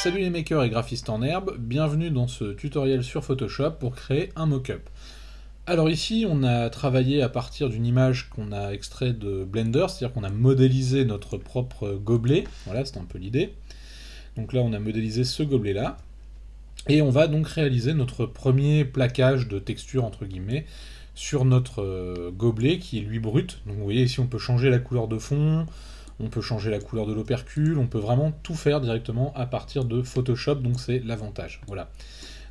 Salut les makers et graphistes en herbe, bienvenue dans ce tutoriel sur Photoshop pour créer un mock-up. Alors ici on a travaillé à partir d'une image qu'on a extrait de Blender, c'est-à-dire qu'on a modélisé notre propre gobelet, voilà c'était un peu l'idée. Donc là on a modélisé ce gobelet là, et on va donc réaliser notre premier plaquage de texture entre guillemets sur notre gobelet qui est lui brut. Donc vous voyez ici on peut changer la couleur de fond, on peut changer la couleur de l'opercule, on peut vraiment tout faire directement à partir de Photoshop, donc c'est l'avantage. Voilà.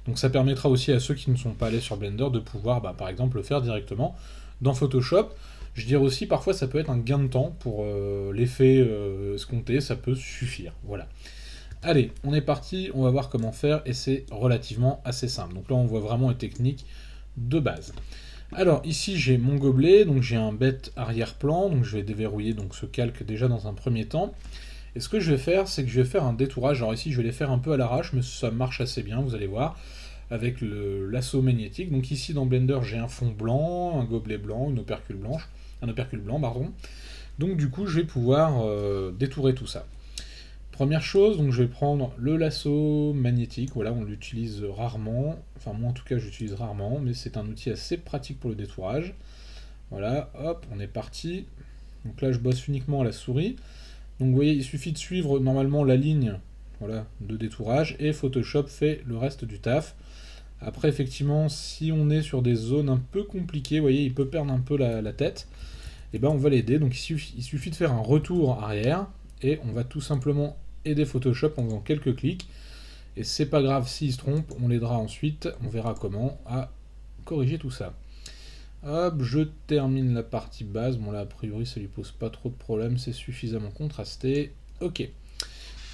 Donc ça permettra aussi à ceux qui ne sont pas allés sur Blender de pouvoir par exemple le faire directement dans Photoshop. Je dirais aussi parfois ça peut être un gain de temps pour l'effet escompté, ça peut suffire. Voilà. Allez, on est parti, on va voir comment faire et c'est relativement assez simple. Donc là on voit vraiment les techniques de base. Alors ici j'ai mon gobelet, donc j'ai un bête arrière-plan, donc je vais déverrouiller donc ce calque déjà dans un premier temps. Et ce que je vais faire, c'est que je vais faire un détourage. Alors ici je vais les faire un peu à l'arrache, mais ça marche assez bien, vous allez voir, avec le lasso magnétique. Donc ici dans Blender j'ai un fond blanc, un gobelet blanc, une opercule blanche, un opercule blanc, pardon. Donc du coup je vais pouvoir détourer tout ça. Première chose, donc je vais prendre le lasso magnétique, voilà, on l'utilise rarement, enfin moi en tout cas j'utilise rarement, mais c'est un outil assez pratique pour le détourage. Voilà, hop, on est parti. Donc là je bosse uniquement à la souris. Donc vous voyez, il suffit de suivre normalement la ligne voilà, de détourage, et Photoshop fait le reste du taf. Après effectivement, si on est sur des zones un peu compliquées, vous voyez, il peut perdre un peu la tête, et ben on va l'aider, donc il suffit de faire un retour arrière, et on va tout simplement aider Photoshop en faisant quelques clics, et c'est pas grave s'il se trompe, on l'aidera ensuite, on verra comment à corriger tout ça. Hop, je termine la partie base, bon là a priori ça lui pose pas trop de problème, c'est suffisamment contrasté, ok.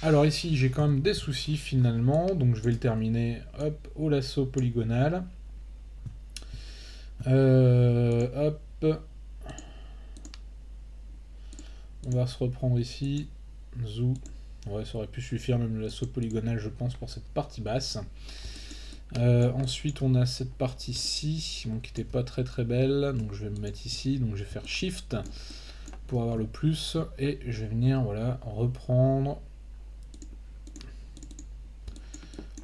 Alors ici j'ai quand même des soucis finalement, donc je vais le terminer, hop, au lasso polygonal. Hop, on va se reprendre ici, zou. Ouais, ça aurait pu suffire même le lasso polygonal, je pense, pour cette partie basse. Ensuite, on a cette partie-ci, bon, qui n'était pas très très belle, donc je vais me mettre ici, donc je vais faire Shift pour avoir le plus, et je vais venir, voilà, reprendre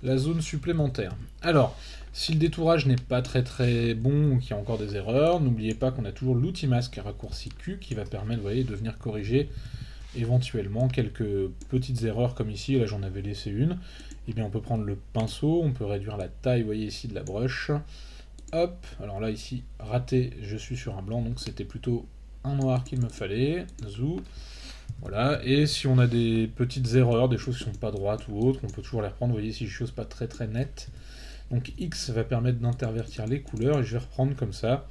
la zone supplémentaire. Alors, si le détourage n'est pas très très bon ou qu'il y a encore des erreurs, n'oubliez pas qu'on a toujours l'outil masque raccourci Q qui va permettre, vous voyez, de venir corriger éventuellement quelques petites erreurs comme ici, là j'en avais laissé une. Et bien on peut prendre le pinceau, on peut réduire la taille, vous voyez ici, de la brush. Hop, alors là ici, raté, je suis sur un blanc, donc c'était plutôt un noir qu'il me fallait. Zou. Voilà, et si on a des petites erreurs, des choses qui sont pas droites ou autres, on peut toujours les reprendre, vous voyez ici, des choses pas très très nettes. Donc X va permettre d'intervertir les couleurs, et je vais reprendre comme ça.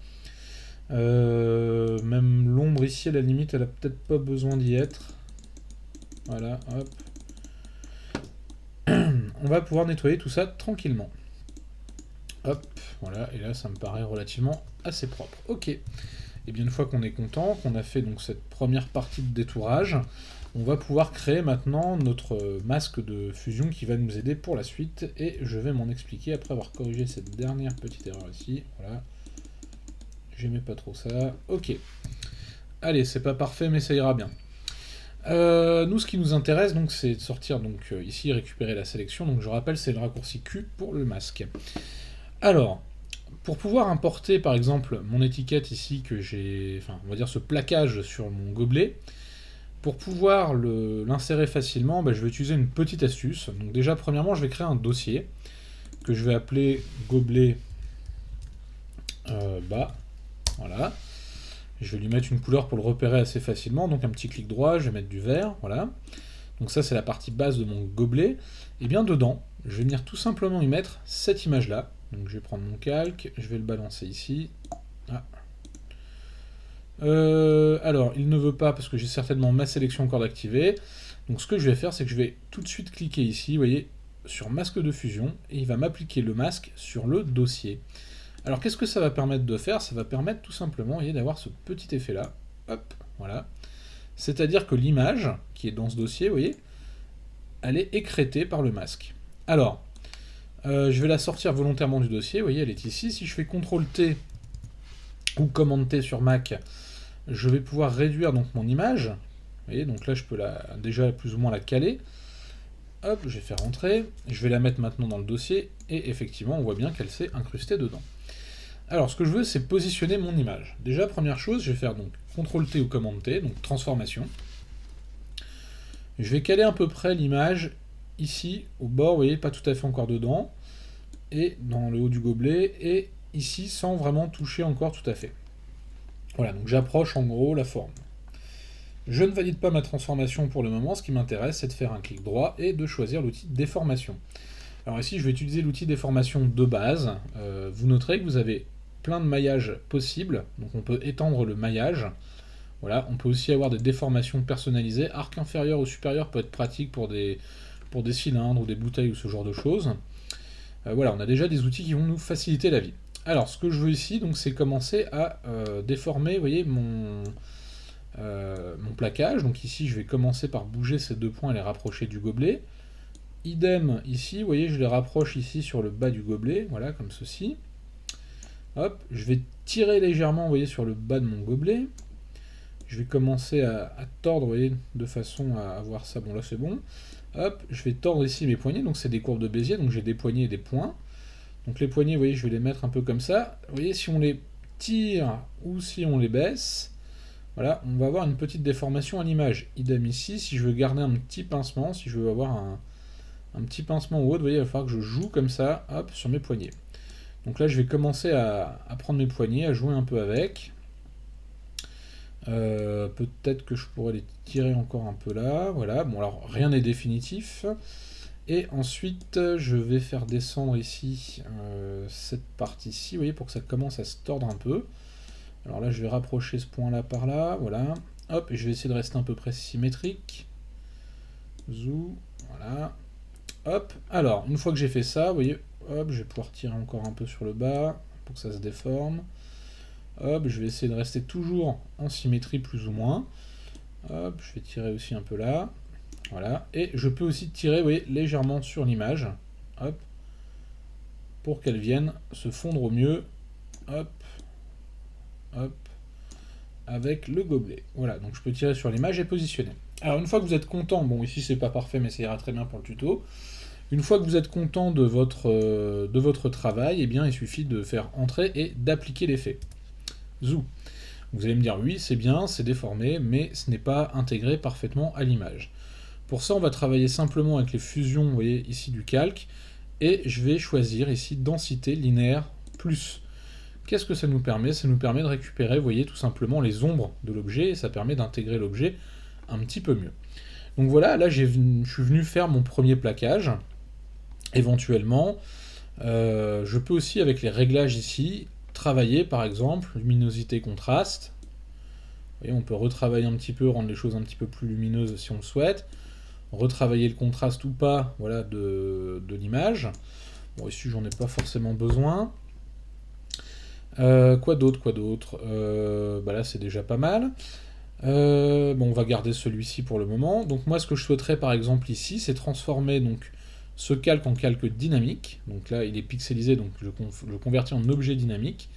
Même l'ombre ici, à la limite, elle a peut-être pas besoin d'y être. Voilà, hop. On va pouvoir nettoyer tout ça tranquillement. Hop, voilà, et là ça me paraît relativement assez propre. Ok, et bien une fois qu'on est content, qu'on a fait donc cette première partie de détourage, on va pouvoir créer maintenant notre masque de fusion qui va nous aider pour la suite, et je vais m'en expliquer après avoir corrigé cette dernière petite erreur ici. Voilà, j'aimais pas trop ça. Ok, allez, c'est pas parfait mais ça ira bien. Nous, ce qui nous intéresse, donc, c'est de sortir donc ici, récupérer la sélection. Donc, je rappelle, c'est le raccourci Q pour le masque. Alors, pour pouvoir importer, par exemple, mon étiquette ici que j'ai, enfin, on va dire ce plaquage sur mon gobelet, pour pouvoir l'insérer facilement, je vais utiliser une petite astuce. Donc, déjà, premièrement, je vais créer un dossier que je vais appeler gobelet bas. Voilà. Je vais lui mettre une couleur pour le repérer assez facilement, donc un petit clic droit, je vais mettre du vert, voilà. Donc ça c'est la partie base de mon gobelet. Et bien dedans, je vais venir tout simplement y mettre cette image-là. Donc je vais prendre mon calque, je vais le balancer ici. Ah. Alors, il ne veut pas parce que j'ai certainement ma sélection encore d'activer. Donc ce que je vais faire, c'est que je vais tout de suite cliquer ici, vous voyez, sur masque de fusion, et il va m'appliquer le masque sur le dossier. Alors qu'est-ce que ça va permettre de faire? Ça va permettre tout simplement d'avoir ce petit effet là, hop, voilà. C'est-à-dire que l'image qui est dans ce dossier, vous voyez, elle est écrêtée par le masque. Alors, je vais la sortir volontairement du dossier, vous voyez, elle est ici. Si je fais CTRL-T ou Command-T sur Mac, je vais pouvoir réduire donc mon image. Vous voyez, donc là je peux déjà plus ou moins la caler. hop, je vais faire entrer, je vais la mettre maintenant dans le dossier, et effectivement, on voit bien qu'elle s'est incrustée dedans. Alors, ce que je veux, c'est positionner mon image. Déjà, première chose, je vais faire donc CTRL-T ou Command-T, donc transformation. Je vais caler à peu près l'image ici, au bord, vous voyez, pas tout à fait encore dedans, et dans le haut du gobelet, et ici, sans vraiment toucher encore tout à fait. Voilà, donc j'approche en gros la forme. Je ne valide pas ma transformation pour le moment, ce qui m'intéresse, c'est de faire un clic droit et de choisir l'outil déformation. Alors ici, je vais utiliser l'outil déformation de base. Vous noterez que vous avez plein de maillages possibles, donc on peut étendre le maillage. Voilà, on peut aussi avoir des déformations personnalisées. Arc inférieur ou supérieur peut être pratique pour des cylindres ou des bouteilles ou ce genre de choses. Voilà, on a déjà des outils qui vont nous faciliter la vie. Alors, ce que je veux ici, donc, c'est commencer à déformer, vous voyez, mon plaquage. Donc ici, je vais commencer par bouger ces deux points et les rapprocher du gobelet. Idem ici, vous voyez, je les rapproche ici sur le bas du gobelet, voilà, comme ceci. Hop, je vais tirer légèrement, vous voyez, sur le bas de mon gobelet. Je vais commencer à tordre, vous voyez, de façon à avoir ça. Bon, là, c'est bon. Hop, je vais tordre ici mes poignets, donc c'est des courbes de Bézier, donc j'ai des poignets et des points. Donc les poignets, vous voyez, je vais les mettre un peu comme ça. Vous voyez, si on les tire ou si on les baisse, voilà, on va avoir une petite déformation à l'image. Idem ici, si je veux garder un petit pincement, si je veux avoir un petit pincement ou autre, vous voyez, il va falloir que je joue comme ça, hop, sur mes poignets. Donc là, je vais commencer à prendre mes poignets, à jouer un peu avec. Peut-être que je pourrais les tirer encore un peu là, voilà. Bon, alors, rien n'est définitif. Et ensuite, je vais faire descendre ici cette partie-ci, vous voyez, pour que ça commence à se tordre un peu. Alors là, je vais rapprocher ce point-là par là, voilà. Hop, et je vais essayer de rester à peu près symétrique. Zou, voilà. Hop, alors, une fois que j'ai fait ça, vous voyez, hop, je vais pouvoir tirer encore un peu sur le bas, pour que ça se déforme. Hop, je vais essayer de rester toujours en symétrie, plus ou moins. Hop, je vais tirer aussi un peu là. Voilà, et je peux aussi tirer, vous voyez, légèrement sur l'image. Hop, pour qu'elle vienne se fondre au mieux. Hop, hop, avec le gobelet. Voilà, donc je peux tirer sur l'image et positionner. Alors une fois que vous êtes content, bon ici c'est pas parfait mais ça ira très bien pour le tuto, une fois que vous êtes content de votre travail, eh bien il suffit de faire entrer et d'appliquer l'effet. Zou. Vous allez me dire oui c'est bien, c'est déformé, mais ce n'est pas intégré parfaitement à l'image. Pour ça on va travailler simplement avec les fusions, vous voyez ici du calque, et je vais choisir ici densité linéaire plus. Qu'est-ce que ça nous permet? Ça nous permet de récupérer, vous voyez, tout simplement les ombres de l'objet, et ça permet d'intégrer l'objet un petit peu mieux. Donc voilà, là je suis venu faire mon premier plaquage. Éventuellement, je peux aussi, avec les réglages ici, travailler par exemple luminosité contraste. Vous voyez, on peut retravailler un petit peu, rendre les choses un petit peu plus lumineuses si on le souhaite. Retravailler le contraste ou pas, voilà, de l'image. Bon, ici j'en ai pas forcément besoin. Quoi d'autre bah là c'est déjà pas mal. Bon, on va garder celui-ci pour le moment. Donc moi ce que je souhaiterais par exemple ici, c'est transformer donc ce calque en calque dynamique. Donc là il est pixelisé, donc je le convertis en objet dynamique.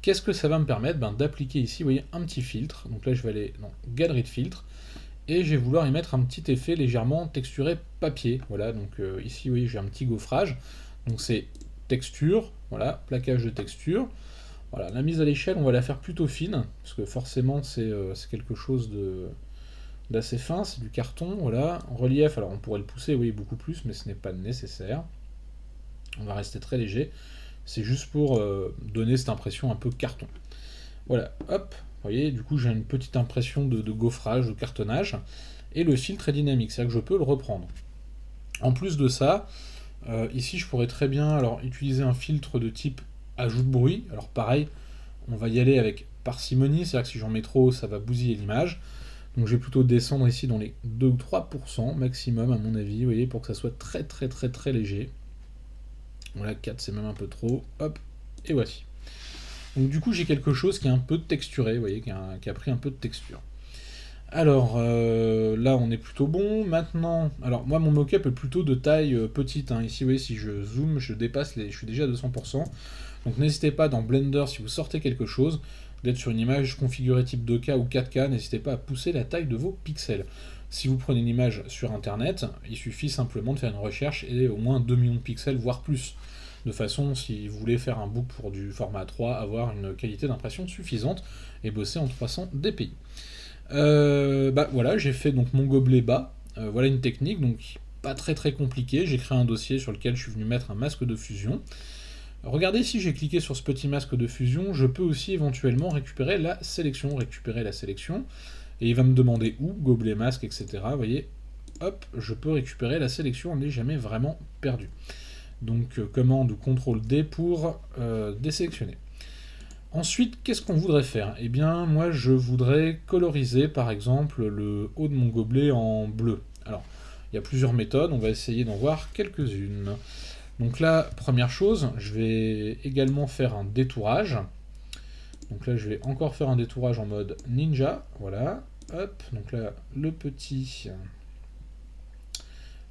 Qu'est-ce que ça va me permettre? D'appliquer ici, vous voyez, un petit filtre. Donc là je vais aller dans galerie de filtres. Et je vais vouloir y mettre un petit effet légèrement texturé papier. Voilà, donc ici vous voyez j'ai un petit gaufrage. Donc c'est texture, voilà, plaquage de texture. Voilà, la mise à l'échelle, on va la faire plutôt fine, parce que forcément c'est quelque chose d'assez fin, c'est du carton, voilà. En relief, alors on pourrait le pousser, oui, beaucoup plus, mais ce n'est pas nécessaire. On va rester très léger, c'est juste pour donner cette impression un peu carton. Voilà, hop, vous voyez, du coup j'ai une petite impression de gaufrage, de cartonnage, et le filtre est dynamique, c'est-à-dire que je peux le reprendre. En plus de ça, ici je pourrais très bien alors utiliser un filtre de type ajout de bruit. Alors pareil, on va y aller avec parcimonie, c'est-à-dire que si j'en mets trop, ça va bousiller l'image. Donc je vais plutôt descendre ici dans les 2 ou 3% maximum à mon avis, vous voyez, pour que ça soit très très très très léger. Voilà, 4 c'est même un peu trop, hop, et voici. Donc du coup j'ai quelque chose qui est un peu texturé, vous voyez, qui a pris un peu de texture. Alors là on est plutôt bon. Maintenant, alors moi mon mockup est plutôt de taille petite, hein. Ici vous voyez si je zoome, je dépasse je suis déjà à 200%. Donc n'hésitez pas dans Blender, si vous sortez quelque chose, d'être sur une image configurée type 2K ou 4K, n'hésitez pas à pousser la taille de vos pixels. Si vous prenez une image sur internet, il suffit simplement de faire une recherche et au moins 2 millions de pixels, voire plus. De façon, si vous voulez faire un book pour du format 3, avoir une qualité d'impression suffisante et bosser en 300 dpi. Voilà, j'ai fait donc mon gobelet bas. Voilà une technique, donc pas très très compliquée. J'ai créé un dossier sur lequel je suis venu mettre un masque de fusion. Regardez, si j'ai cliqué sur ce petit masque de fusion, je peux aussi éventuellement récupérer la sélection, et il va me demander où, gobelet, masque, etc. Vous voyez, hop, je peux récupérer la sélection, on n'est jamais vraiment perdu. Donc commande ou CTRL D pour désélectionner. Ensuite, qu'est-ce qu'on voudrait faire? Eh bien, moi, je voudrais coloriser, par exemple, le haut de mon gobelet en bleu. Alors, il y a plusieurs méthodes, on va essayer d'en voir quelques-unes. Donc là, première chose, je vais également faire un détourage. Donc là, je vais encore faire un détourage en mode ninja. Voilà, hop, donc là, le petit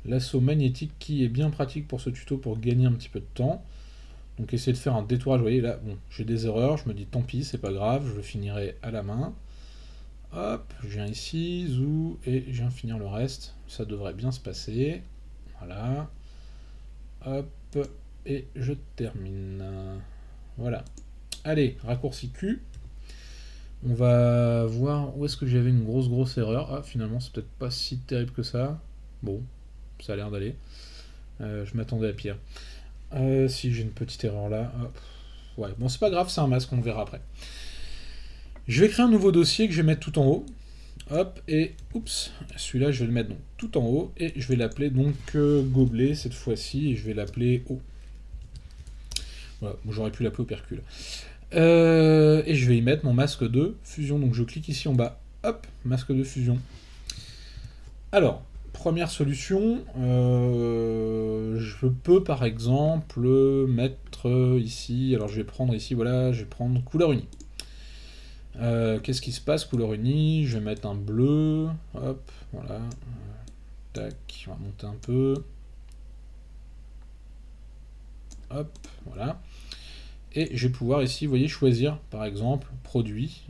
lasso magnétique qui est bien pratique pour ce tuto pour gagner un petit peu de temps. Donc essayer de faire un détourage, vous voyez là, bon, j'ai des erreurs, je me dis tant pis, c'est pas grave, je le finirai à la main. Hop, je viens ici, zou, et je viens finir le reste. Ça devrait bien se passer. Voilà. Hop, et je termine. Voilà. Allez, raccourci Q. On va voir où est-ce que j'avais une grosse erreur. Ah, finalement, c'est peut-être pas si terrible que ça. Bon, ça a l'air d'aller. Je m'attendais à pire. Si j'ai une petite erreur là. Hop. Ouais, bon, c'est pas grave, c'est un masque, on le verra après. Je vais créer un nouveau dossier que je vais mettre tout en haut. Hop, et oups, celui-là je vais le mettre donc tout en haut, et je vais l'appeler donc gobelet cette fois-ci, et je vais l'appeler O. Voilà, bon, j'aurais pu l'appeler opercule. Et je vais y mettre mon masque de fusion, donc je clique ici en bas, hop, masque de fusion. Alors, première solution, je peux par exemple mettre ici, alors je vais prendre ici, voilà, je vais prendre couleur unie. Qu'est-ce qui se passe, couleur unie? Je vais mettre un bleu, hop, voilà, tac, on va monter un peu, hop, voilà, et je vais pouvoir ici, vous voyez, choisir par exemple produit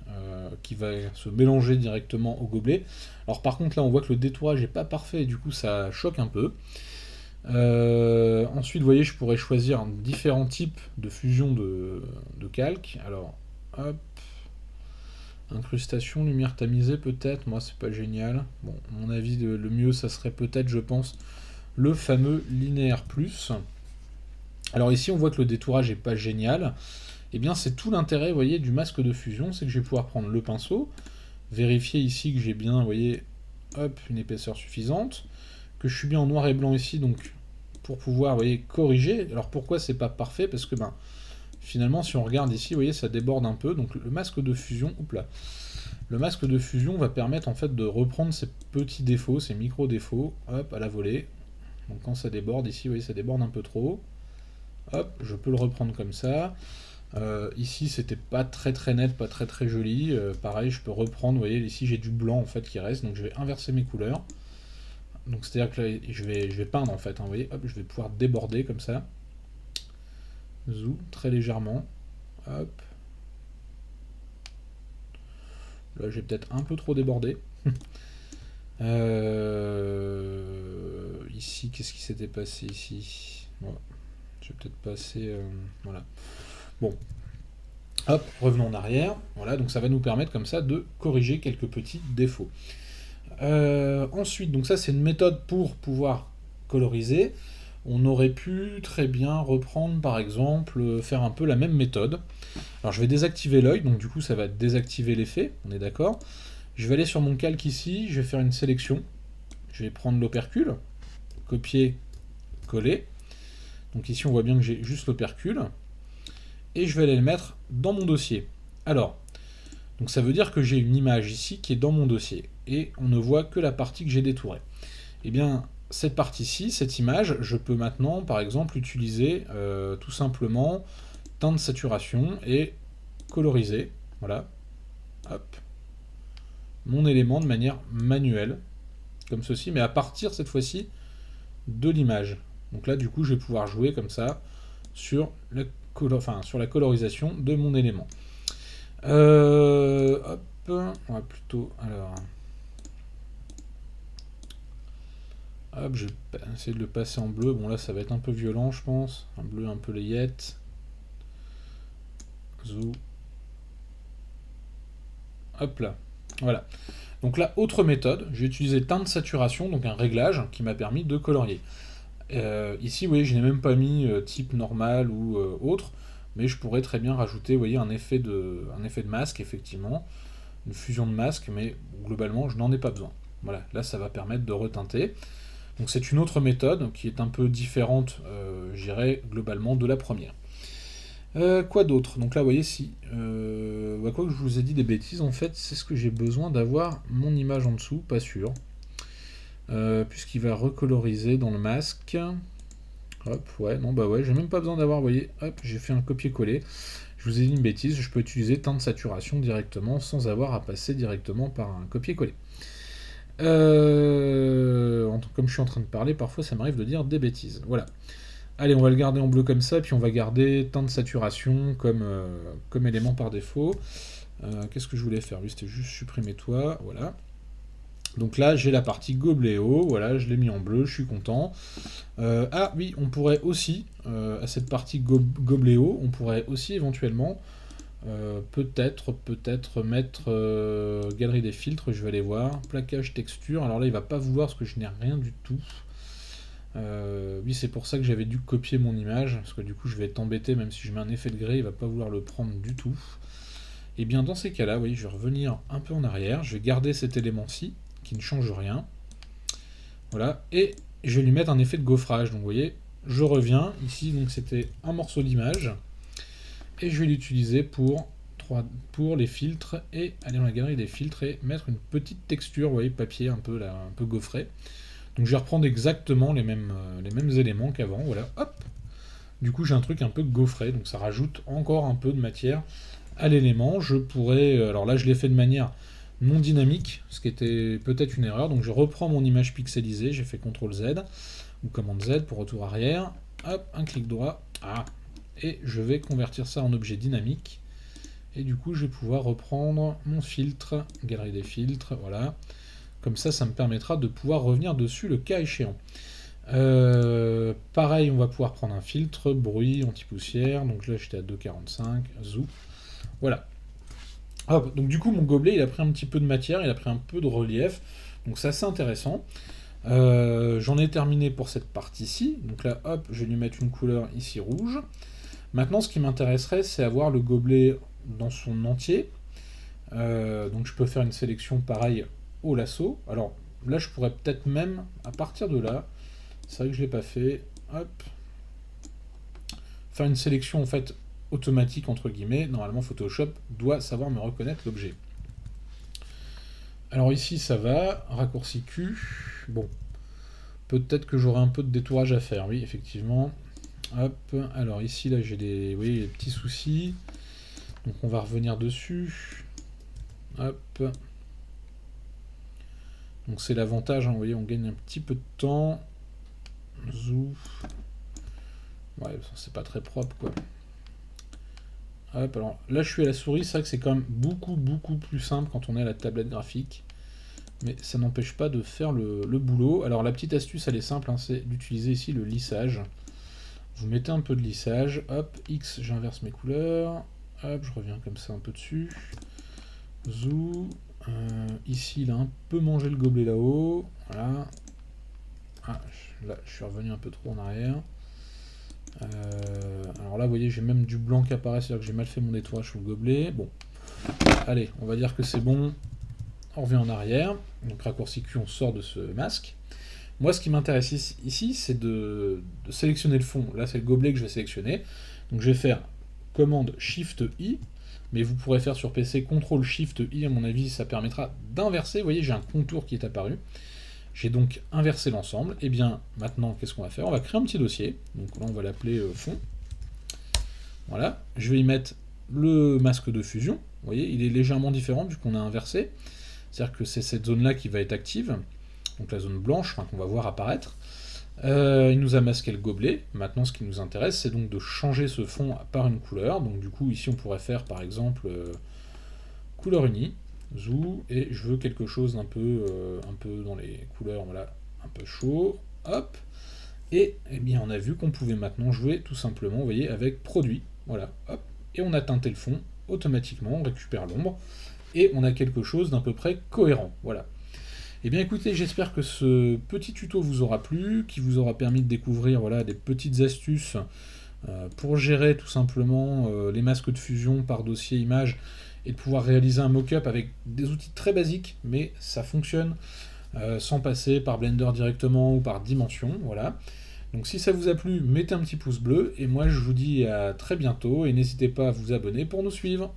qui va se mélanger directement au gobelet. Alors par contre là on voit que le détourage n'est pas parfait et du coup ça choque un peu. Ensuite vous voyez, je pourrais choisir différents types de fusion de calque. Alors hop, incrustation, lumière tamisée peut-être, moi c'est pas génial. Bon, à mon avis le mieux ça serait peut-être, je pense, le fameux linéaire plus. Alors ici on voit que le détourage est pas génial. Et bien c'est tout l'intérêt, vous voyez, du masque de fusion, c'est que je vais pouvoir prendre le pinceau, vérifier ici que j'ai bien, vous voyez, hop, une épaisseur suffisante, que je suis bien en noir et blanc ici, donc pour pouvoir, vous voyez, corriger. Alors pourquoi c'est pas parfait? Parce que finalement si on regarde ici, vous voyez, ça déborde un peu, donc le masque de fusion, le masque de fusion va permettre en fait de reprendre ces petits défauts, ces micro défauts, hop, à la volée. Donc quand ça déborde ici, vous voyez, ça déborde un peu trop. Hop, je peux le reprendre comme ça. Ici c'était pas très net, pas très joli. Pareil, je peux reprendre, vous voyez, ici j'ai du blanc en fait qui reste, donc je vais inverser mes couleurs. Donc c'est à dire que là je vais peindre en fait, hein, vous voyez, hop, je vais pouvoir déborder comme ça. Zou, très légèrement. Hop. Là j'ai peut-être un peu trop débordé. Ici, qu'est-ce qui s'était passé ici? Voilà. Je vais peut-être passer... voilà. Bon. Hop, revenons en arrière. Voilà, donc ça va nous permettre comme ça de corriger quelques petits défauts. Ensuite, donc ça c'est une méthode pour pouvoir coloriser. On aurait pu très bien reprendre par exemple, faire un peu la même méthode. Alors je vais désactiver l'œil, donc du coup ça va désactiver l'effet, on est d'accord. Je vais aller sur mon calque ici, je vais faire une sélection. Je vais prendre l'opercule, copier, coller. Donc ici on voit bien que j'ai juste l'opercule. Et je vais aller le mettre dans mon dossier. Alors, donc ça veut dire que j'ai une image ici qui est dans mon dossier. Et on ne voit que la partie que j'ai détourée. Et bien, cette partie-ci, cette image, je peux maintenant, par exemple, utiliser tout simplement teint de saturation et coloriser. Voilà. Hop. Mon élément de manière manuelle. Comme ceci, mais à partir, cette fois-ci, de l'image. Donc là, du coup, je vais pouvoir jouer comme ça sur la colorisation de mon élément. Hop, on va plutôt, alors, Hop, je vais essayer de le passer en bleu. Bon là ça va être un peu violent je pense. Un bleu un peu layette. Zou. Hop là. Voilà. Donc là, autre méthode, j'ai utilisé teinte de saturation, donc un réglage qui m'a permis de colorier. Ici, vous voyez, je n'ai même pas mis type normal ou autre, mais je pourrais très bien rajouter, vous voyez, un effet de masque, effectivement, une fusion de masque, mais globalement, je n'en ai pas besoin. Voilà, là, ça va permettre de reteinter. Donc c'est une autre méthode qui est un peu différente, je dirais, globalement, de la première. Quoi d'autre? Donc là, vous voyez, si... quoi que je vous ai dit des bêtises, en fait, c'est ce que j'ai besoin d'avoir mon image en dessous, pas sûr. Puisqu'il va recoloriser dans le masque. Hop, ouais, non, bah ouais, j'ai même pas besoin d'avoir, vous voyez, hop, j'ai fait un copier-coller. Je vous ai dit une bêtise, je peux utiliser teinte de saturation directement sans avoir à passer directement par un copier-coller. Comme je suis en train de parler, parfois ça m'arrive de dire des bêtises. Voilà. Allez, on va le garder en bleu comme ça, puis on va garder teinte de saturation comme élément par défaut. Qu'est-ce que je voulais faire? Lui, c'était juste supprimer toi, voilà. Donc là, j'ai la partie gobelet haut, voilà, je l'ai mis en bleu, je suis content. Ah oui, on pourrait aussi, à cette partie gobelet haut, on pourrait aussi éventuellement, peut-être mettre galerie des filtres, je vais aller voir, plaquage texture, alors là, il va pas vouloir parce que je n'ai rien du tout. Oui, c'est pour ça que j'avais dû copier mon image, parce que du coup je vais être embêté, même si je mets un effet de grès, il va pas vouloir le prendre du tout. Et bien dans ces cas-là, oui, je vais revenir un peu en arrière, je vais garder cet élément-ci, qui ne change rien. Voilà, et je vais lui mettre un effet de gaufrage, donc vous voyez, je reviens, ici donc c'était un morceau d'image, et je vais l'utiliser pour les filtres, et aller dans la galerie des filtres, et mettre une petite texture, vous voyez, papier un peu, là, un peu gaufré. Donc je vais reprendre exactement les mêmes éléments qu'avant, voilà, hop. Du coup j'ai un truc un peu gaufré, donc ça rajoute encore un peu de matière à l'élément. Je pourrais, alors là je l'ai fait de manière non dynamique, ce qui était peut-être une erreur, donc je reprends mon image pixelisée, j'ai fait CTRL Z, ou commande Z pour retour arrière, hop, un clic droit, et je vais convertir ça en objet dynamique, et du coup je vais pouvoir reprendre mon filtre, galerie des filtres, voilà. Comme ça, ça me permettra de pouvoir revenir dessus le cas échéant. Pareil, on va pouvoir prendre un filtre, bruit, anti-poussière. Donc là, j'étais à 2,45, zou. Voilà. Hop, donc du coup, mon gobelet, il a pris un petit peu de matière, il a pris un peu de relief. Donc c'est assez intéressant. J'en ai terminé pour cette partie-ci. Donc là, hop, je vais lui mettre une couleur ici rouge. Maintenant, ce qui m'intéresserait, c'est avoir le gobelet dans son entier. Donc je peux faire une sélection pareille au lasso. Alors là, je pourrais peut-être même, à partir de là, c'est vrai que je ne l'ai pas fait, hop, faire une sélection en fait automatique entre guillemets. Normalement, Photoshop doit savoir me reconnaître l'objet. Alors ici, ça va, raccourci Q. Bon, peut-être que j'aurai un peu de détourage à faire, oui, effectivement. Hop, alors ici, là, j'ai des, vous voyez, des petits soucis. Donc on va revenir dessus. Hop. Donc c'est l'avantage, hein, vous voyez, on gagne un petit peu de temps. Zou. Ouais, c'est pas très propre, quoi. Hop, alors là je suis à la souris, c'est vrai que c'est quand même beaucoup plus simple quand on est à la tablette graphique. Mais ça n'empêche pas de faire le boulot. Alors la petite astuce, elle est simple, hein, c'est d'utiliser ici le lissage. Vous mettez un peu de lissage, hop, X, j'inverse mes couleurs. Hop, je reviens comme ça un peu dessus. Zou. Ici, il a un peu mangé le gobelet là-haut. Voilà. Là, je suis revenu un peu trop en arrière. Alors là, vous voyez, j'ai même du blanc qui apparaît, c'est-à-dire que j'ai mal fait mon nettoyage sur le gobelet. Bon. Allez, on va dire que c'est bon. On revient en arrière. Donc, raccourci Q, on sort de ce masque. Moi, ce qui m'intéresse ici, c'est de sélectionner le fond. Là, c'est le gobelet que je vais sélectionner. Donc, je vais faire commande Shift I. Mais vous pourrez faire sur PC CTRL SHIFT I, à mon avis, ça permettra d'inverser. Vous voyez, j'ai un contour qui est apparu. J'ai donc inversé l'ensemble. Et bien, maintenant, qu'est-ce qu'on va faire? On va créer un petit dossier. Donc là, on va l'appeler fond. Voilà. Je vais y mettre le masque de fusion. Vous voyez, il est légèrement différent vu qu'on a inversé. C'est-à-dire que c'est cette zone-là qui va être active. Donc la zone blanche, enfin, qu'on va voir apparaître. Il nous a masqué le gobelet. Maintenant, ce qui nous intéresse, c'est donc de changer ce fond par une couleur. Donc du coup, ici, on pourrait faire, par exemple, couleur unie, zou, et je veux quelque chose d'un peu dans les couleurs, voilà, un peu chaud. hop, et eh bien on a vu qu'on pouvait maintenant jouer tout simplement, vous voyez, avec produit, voilà, hop, et on a teinté le fond automatiquement, on récupère l'ombre, et on a quelque chose d'à peu près cohérent, voilà. Eh bien écoutez, j'espère que ce petit tuto vous aura plu, qui vous aura permis de découvrir voilà, des petites astuces pour gérer tout simplement les masques de fusion par dossier image et de pouvoir réaliser un mock-up avec des outils très basiques, mais ça fonctionne sans passer par Blender directement ou par Dimension, voilà. Donc si ça vous a plu, mettez un petit pouce bleu, et moi je vous dis à très bientôt, et n'hésitez pas à vous abonner pour nous suivre.